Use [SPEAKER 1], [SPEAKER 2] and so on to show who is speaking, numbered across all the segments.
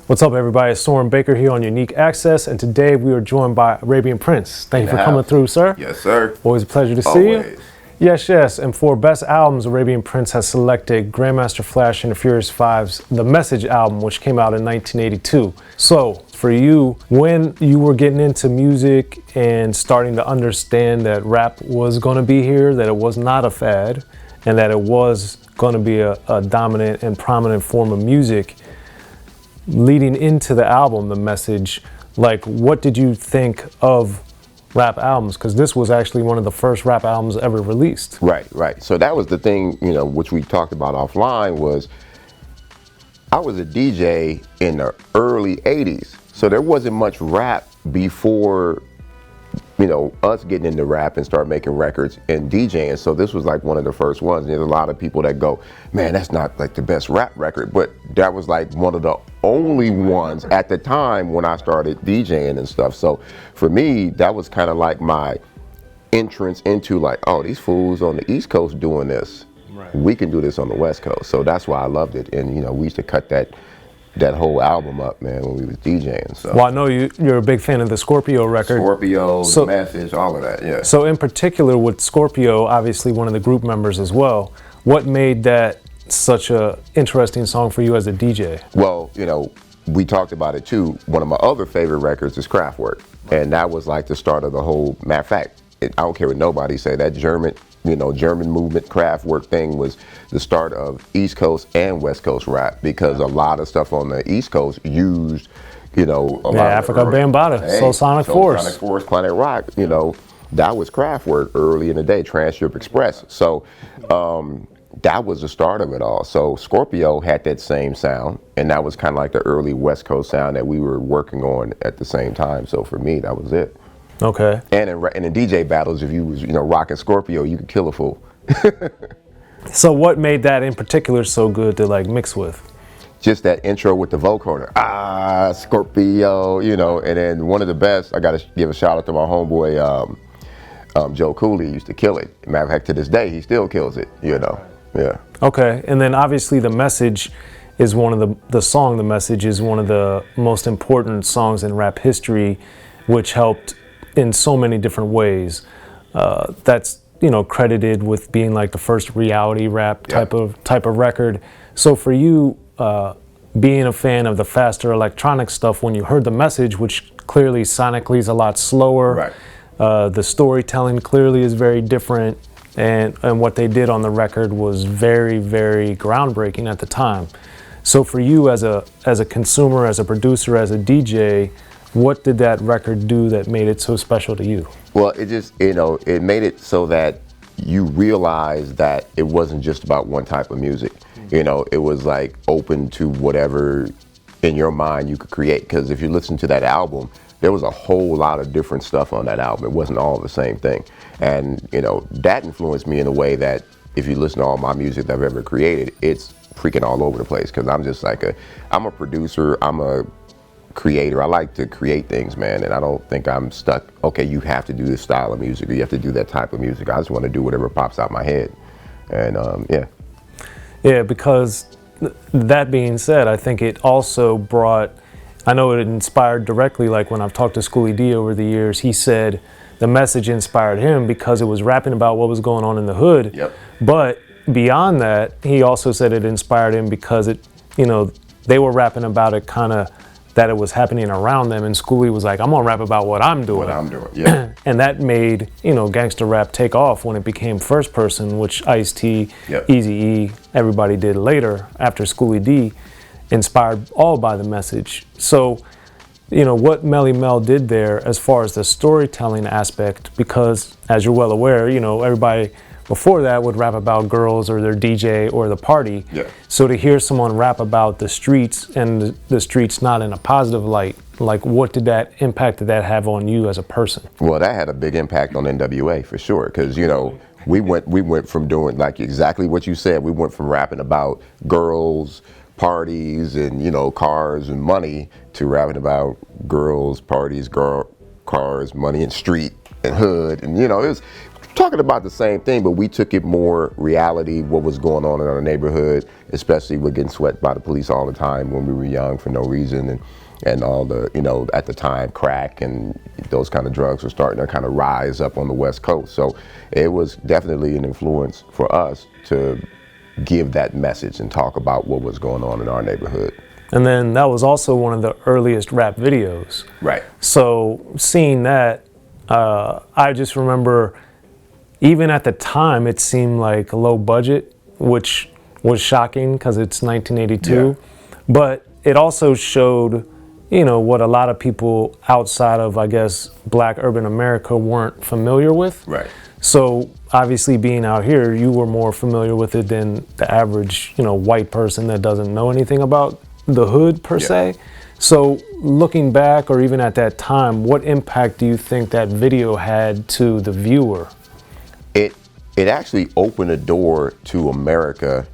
[SPEAKER 1] What's up, everybody? It's Soren Baker here on Unique Access, and today we are joined by Arabian Prince. Thank you for coming through, sir.
[SPEAKER 2] Yes, sir.
[SPEAKER 1] Always a pleasure to see you. Yes. And for Best Albums, Arabian Prince has selected Grandmaster Flash and the Furious Five's The Message album, which came out in 1982. So, for you, when you were getting into music and starting to understand that rap was going to be here, that it was not a fad, and that it was going to be a dominant and prominent form of music, leading into the album, The Message, like, what did you think of rap albums? Because this was actually one of the first rap albums ever released.
[SPEAKER 2] Right. So that was the thing, which we talked about offline, was I was a DJ in the early 80s. So there wasn't much rap before, us getting into rap and start making records and DJing. So this was like one of the first ones. And there's a lot of people that go, man, that's not like the best rap record. But that was like one of the only ones at the time when I started DJing and stuff. So for me, that was kind of like my entrance into like, oh, these fools on the East Coast doing this. Right. We can do this on the West Coast. So that's why I loved it. And, we used to cut that whole album up, man, when we was DJing. So.
[SPEAKER 1] Well, I know you're a big fan of the Scorpio record.
[SPEAKER 2] Scorpio, The Message, all of that, yeah.
[SPEAKER 1] So in particular with Scorpio, obviously one of the group members as well, what made that such a interesting song for you as a DJ?
[SPEAKER 2] Well, we talked about it too. One of my other favorite records is Kraftwerk. And that was like the start of the whole, matter of fact, I don't care what nobody say, that German movement, Kraftwerk thing was the start of East Coast and West Coast rap, because a lot of stuff on the East Coast used, a lot
[SPEAKER 1] Africa Bambaataa, Soul Sonic Force.
[SPEAKER 2] Sonic Force, Planet Rock, that was Kraftwerk early in the day, Trans-Europe Express. So that was the start of it all. So Scorpio had that same sound, and that was kind of like the early West Coast sound that we were working on at the same time. So for me, that was it.
[SPEAKER 1] Okay.
[SPEAKER 2] And in DJ battles, if you was rocking Scorpio, you could kill a fool.
[SPEAKER 1] So what made that in particular so good to like mix with?
[SPEAKER 2] Just that intro with the vocoder. Scorpio, and then one of the best, I got to give a shout out to my homeboy, Joe Cooley, used to kill it. Matter of fact, to this day, he still kills it, yeah.
[SPEAKER 1] Okay, and then obviously The Message is one of the song The Message is one of the most important songs in rap history, which helped in so many different ways. That's credited with being like the first reality rap type of record. So for you, being a fan of the faster electronic stuff, when you heard The Message, which clearly sonically is a lot slower, right. The storytelling clearly is very different, and what they did on the record was very, very groundbreaking at the time. So for you as a consumer, as a producer, as a DJ, what did that record do that made it so special to you?
[SPEAKER 2] Well, it just, it made it so that you realize that it wasn't just about one type of music. It was like open to whatever in your mind you could create. Because if you listen to that album, there was a whole lot of different stuff on that album. It wasn't all the same thing. And, that influenced me in a way that if you listen to all my music that I've ever created, it's freaking all over the place. Because I'm just like I'm a producer, I'm a creator. I like to create things, man, and I don't think I'm stuck, okay, you have to do this style of music, or you have to do that type of music. I just want to do whatever pops out my head. And
[SPEAKER 1] yeah, because that being said, I think it also brought, I know it inspired directly, like when I've talked to Schoolie D over the years, he said The Message inspired him because it was rapping about what was going on in the hood.
[SPEAKER 2] Yep.
[SPEAKER 1] But beyond that, he also said it inspired him because it, they were rapping about it kind of that it was happening around them, and Schoolie was like, I'm gonna rap about what I'm doing.
[SPEAKER 2] Yeah.
[SPEAKER 1] And that made, gangster rap take off when it became first person, which Ice-T,
[SPEAKER 2] yep.
[SPEAKER 1] Eazy-E, everybody did later after Schoolie D, inspired all by The Message. So, what Melly Mel did there as far as the storytelling aspect, because as you're well aware, everybody before that would rap about girls or their DJ or the party.
[SPEAKER 2] Yeah.
[SPEAKER 1] So to hear someone rap about the streets, and the streets not in a positive light, like what impact did that have on you as a person?
[SPEAKER 2] Well, that had a big impact on NWA for sure, because we went from doing like exactly what you said. We went from rapping about girls, parties, and cars and money, to rapping about girls, parties, cars, money, and street and hood, and it was talking about the same thing, but we took it more reality, what was going on in our neighborhood, especially with getting swept by the police all the time when we were young for no reason, and all the, you know, at the time, crack and those kind of drugs were starting to kind of rise up on the West Coast. So it was definitely an influence for us to give that message and talk about what was going on in our neighborhood.
[SPEAKER 1] And then that was also one of the earliest rap videos.
[SPEAKER 2] Right.
[SPEAKER 1] So seeing that, I just remember, even at the time, it seemed like a low budget, which was shocking because it's 1982. Yeah. But it also showed, you know, what a lot of people outside of, I guess, Black urban America weren't familiar with.
[SPEAKER 2] Right.
[SPEAKER 1] So obviously, being out here, you were more familiar with it than the average, you know, white person that doesn't know anything about the hood per se. So looking back, or even at that time, what impact do you think that video had to the viewer?
[SPEAKER 2] It actually opened a door to America,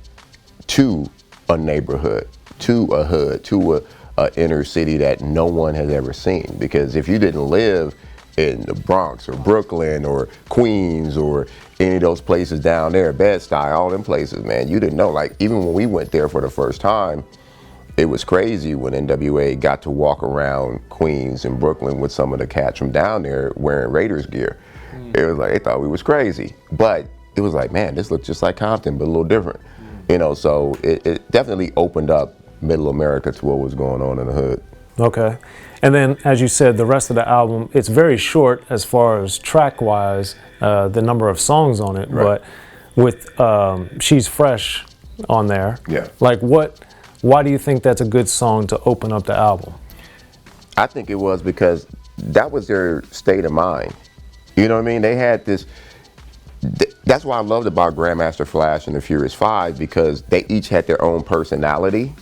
[SPEAKER 2] to a neighborhood, to a hood, to a inner city that no one has ever seen. Because if you didn't live in the Bronx or Brooklyn or Queens or any of those places down there, Bed-Stuy, all them places, man, you didn't know. Like, even when we went there for the first time, it was crazy when NWA got to walk around Queens and Brooklyn with some of the cats from down there wearing Raiders gear. It was like, they thought we was crazy. But it was like, man, this looks just like Compton, but a little different. You know, so it definitely opened up middle America to what was going on in the hood. Okay.
[SPEAKER 1] And then, as you said, the rest of the album, it's very short as far as track-wise, the number of songs on it. Right. But with She's Fresh on there, like why do you think that's a good song to open up the album?
[SPEAKER 2] I think it was because that was their state of mind. You know what I mean? They had this, that's what I loved about Grandmaster Flash and the Furious Five, because they each had their own personality,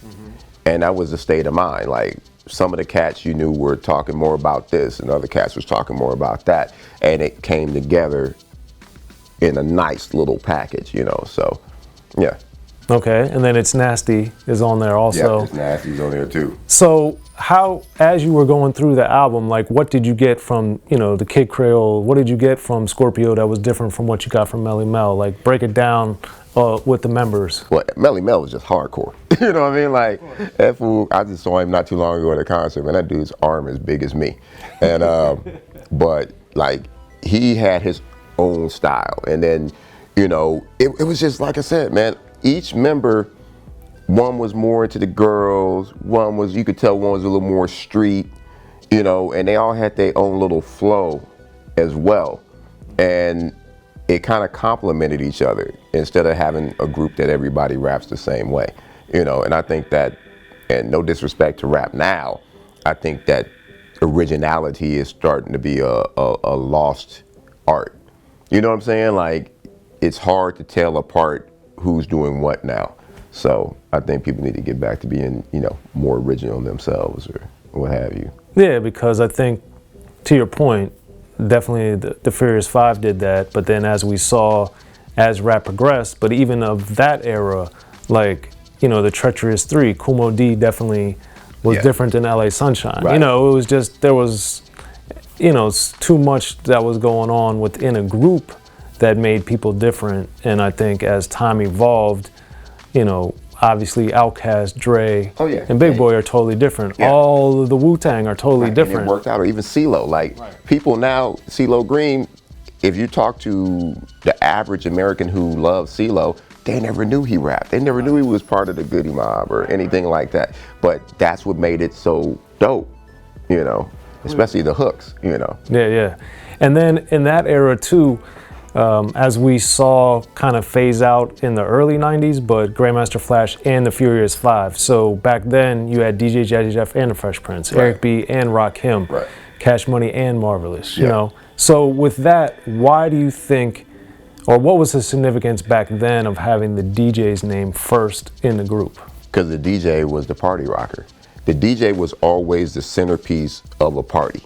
[SPEAKER 2] and that was the state of mind. Like, some of the cats you knew were talking more about this, and other cats was talking more about that, and it came together in a nice little package, you know, so, yeah.
[SPEAKER 1] Okay, and then It's Nasty is on there also.
[SPEAKER 2] Yeah, It's Nasty's on there too.
[SPEAKER 1] So how, as you were going through the album, like, what did you get from, you know, the Kid Creole? What did you get from Scorpio that was different from what you got from Melly Mel? Like, break it down with the members.
[SPEAKER 2] Well, Melly Mel was just hardcore. You know what I mean? Like, that fool, I just saw him not too long ago at a concert, man. That dude's arm is big as me. And, but, like, he had his own style. And then, you know, it was just, like I said, man, each member, one was more into the girls, one was, you could tell one was a little more street, you know, and they all had their own little flow as well. And it kind of complemented each other instead of having a group that everybody raps the same way, you know. And I think that, and no disrespect to rap now, I think that originality is starting to be a lost art. You know what I'm saying? Like, it's hard to tell apart who's doing what now. So I think people need to get back to being, you know, more original themselves or what have you.
[SPEAKER 1] Yeah, because I think, to your point, definitely the Furious Five did that, but then as we saw, as rap progressed, but even of that era, like, you know, the Treacherous Three, Kumo D definitely was different than LA Sunshine. Right. You know, it was just, there was, you know, too much that was going on within a group that made people different. And I think as time evolved, you know, obviously Outkast, Dre, and Big Boy are totally different. Yeah. All of the Wu-Tang are totally different.
[SPEAKER 2] And it worked out, or even CeeLo. Like, people now, CeeLo Green, if you talk to the average American who loves CeeLo, they never knew he rapped. They never knew he was part of the Goody Mob or anything like that. But that's what made it so dope, you know, especially the hooks, you know.
[SPEAKER 1] Yeah. And then in that era too, as we saw kind of phase out in the early 90s, but Grandmaster Flash and the Furious Five. So back then you had DJ Jazzy Jeff and the Fresh Prince, Eric B and Rakim, Cash Money and Marvelous, you know. So with that, why do you think, or what was the significance back then of having the DJ's name first in the group?
[SPEAKER 2] Because the DJ was the party rocker. The DJ was always the centerpiece of a party.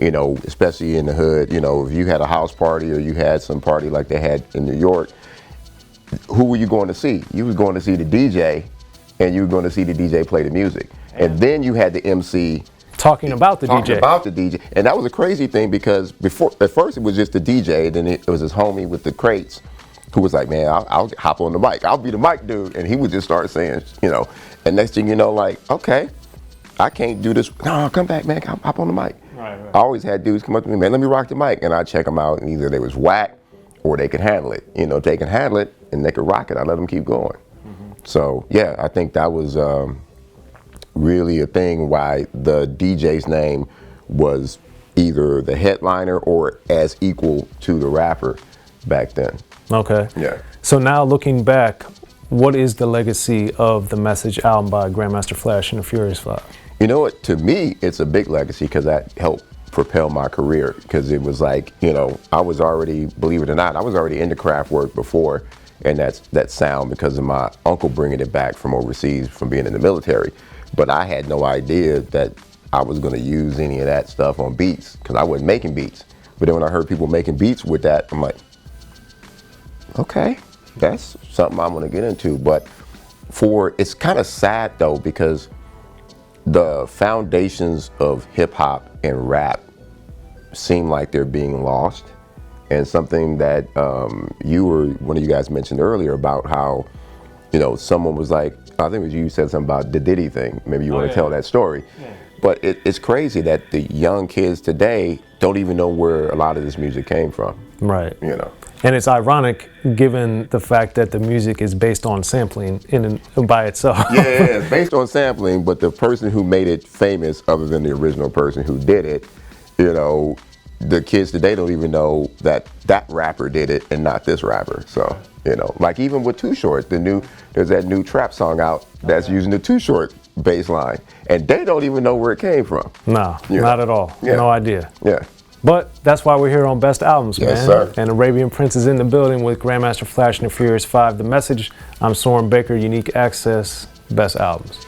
[SPEAKER 2] You know, especially in the hood, you know, if you had a house party or you had some party like they had in New York, who were you going to see? You was going to see the DJ, and you were going to see the DJ play the music. And then you had the MC
[SPEAKER 1] talking about the
[SPEAKER 2] talking
[SPEAKER 1] DJ.
[SPEAKER 2] about the DJ. And that was a crazy thing because at first it was just the DJ, and then it was his homie with the crates who was like, man, I'll hop on the mic. I'll be the mic dude. And he would just start saying, and next thing you know, like, okay, I can't do this. No, come back, man. Hop on the mic.
[SPEAKER 1] Right.
[SPEAKER 2] I always had dudes come up to me, man, let me rock the mic. And I check them out, and either they was whack or they could handle it. If they can handle it and they could rock it, I let them keep going. So, yeah, I think that was really a thing why the DJ's name was either the headliner or as equal to the rapper back then.
[SPEAKER 1] Okay.
[SPEAKER 2] Yeah.
[SPEAKER 1] So now looking back, what is the legacy of the Message album by Grandmaster Flash and the Furious Five?
[SPEAKER 2] You know what? To me, it's a big legacy because that helped propel my career. Because it was like, I was already, believe it or not, I was already into craft work before, and that sound because of my uncle bringing it back from overseas from being in the military. But I had no idea that I was going to use any of that stuff on beats because I wasn't making beats. But then when I heard people making beats with that, I'm like, okay, that's something I'm going to get into. But it's kind of sad though because the foundations of hip hop and rap seem like they're being lost. And something that one of you guys mentioned earlier about how, someone was like, I think it was you said something about the Diddy thing. Maybe you want to tell that story. Yeah. But it's crazy that the young kids today don't even know where a lot of this music came from.
[SPEAKER 1] Right. And it's ironic given the fact that the music is based on sampling by itself.
[SPEAKER 2] Yeah, it's based on sampling, but the person who made it famous, other than the original person who did it, the kids today don't even know that rapper did it and not this rapper. So, like even with Too Short, there's that new trap song out that's using the Too Short bass line, and they don't even know where it came from.
[SPEAKER 1] No, not at all.
[SPEAKER 2] Yeah.
[SPEAKER 1] No idea.
[SPEAKER 2] Yeah.
[SPEAKER 1] But that's why we're here on Best Albums, man.
[SPEAKER 2] Yes, sir.
[SPEAKER 1] And Arabian Prince is in the building with Grandmaster Flash and the Furious Five. The Message, I'm Soren Baker, Unique Access, Best Albums.